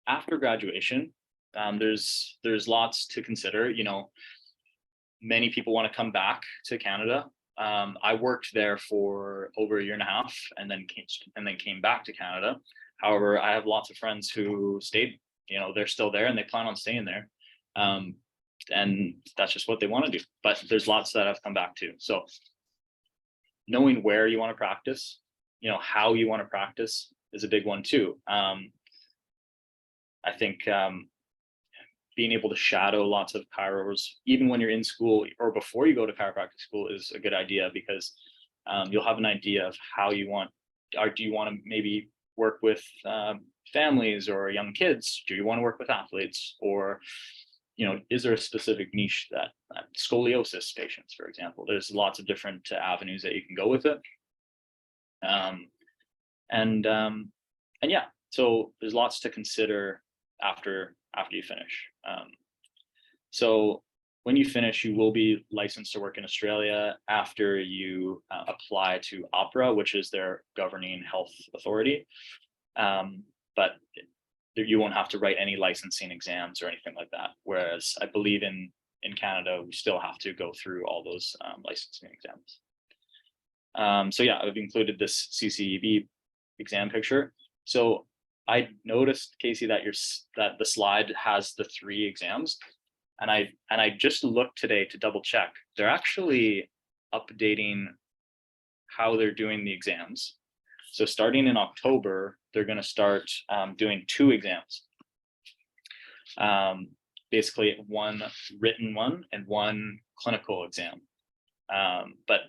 after graduation, there's lots to consider. Many people want to come back to Canada. I worked there for over a year and a half, and then came back to Canada. However, I have lots of friends who stayed. They're still there and they plan on staying there, and that's just what they want to do. But there's lots that I've come back to. So knowing where you want to practice, how you want to practice is a big one too. I think being able to shadow lots of chiros, even when you're in school or before you go to chiropractic school, is a good idea, because you'll have an idea of how you want, or do you want to maybe work with families or young kids? Do you want to work with athletes? Or, is there a specific niche that scoliosis patients, for example? There's lots of different avenues that you can go with it. And yeah, so there's lots to consider after you finish. So when you finish, you will be licensed to work in Australia after you apply to OPRA, which is their governing health authority. But you won't have to write any licensing exams or anything like that. Whereas I believe in Canada, we still have to go through all those licensing exams. So yeah, I've included this CCEB exam picture. So I noticed, Casey, that the slide has the 3 exams, and I just looked today to double check. They're actually updating how they're doing the exams. So starting in October, they're going to start doing 2 exams. Basically 1 written one and 1 clinical exam. But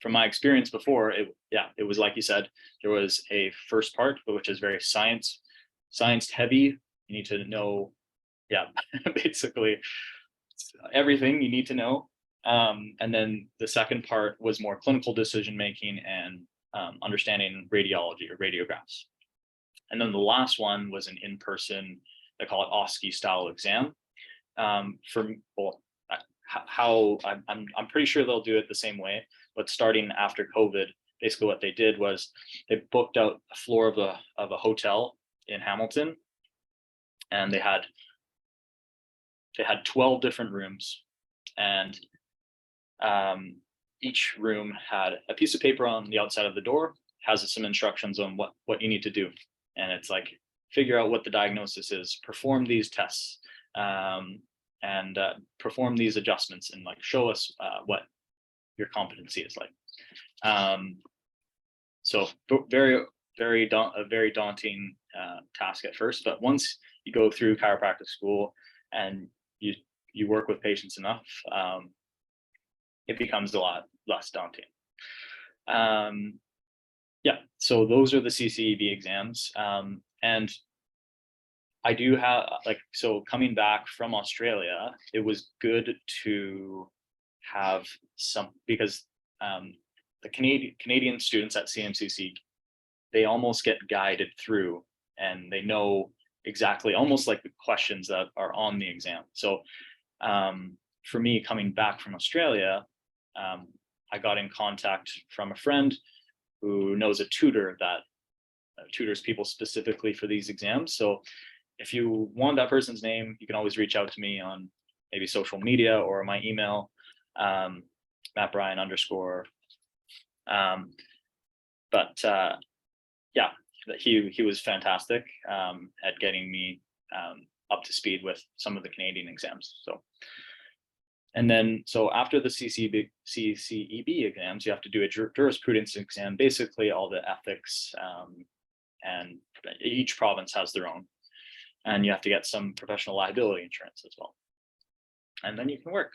from my experience before, it was like you said, there was a first part, which is very science heavy. You need to know, basically everything you need to know. And then the second part was more clinical decision making and understanding radiology or radiographs. And then the last one was an in-person, they call it OSCE style exam. I'm pretty sure they'll do it the same way, but starting after COVID, basically what they did was they booked out a floor of a hotel in Hamilton, and they had 12 different rooms, and each room had a piece of paper on the outside of the door, has some instructions on what you need to do. And it's like, figure out what the diagnosis is, perform these tests, and perform these adjustments, and show us what your competency is like. So a very daunting task at first, but once you go through chiropractic school and you work with patients enough, it becomes a lot less daunting. So those are the CCEB exams. And I do have, so coming back from Australia, it was good to have some, because the Canadian students at CMCC, they almost get guided through, and they know exactly, almost like the questions that are on the exam. So for me, coming back from Australia, I got in contact from a friend who knows a tutor that tutors people specifically for these exams. So if you want that person's name, you can always reach out to me on maybe social media or my email, @Bryan_. He was fantastic at getting me up to speed with some of the Canadian exams. And then, so after the CCEB exams, you have to do a jurisprudence exam, basically all the ethics, and each province has their own. And you have to get some professional liability insurance as well. And then you can work.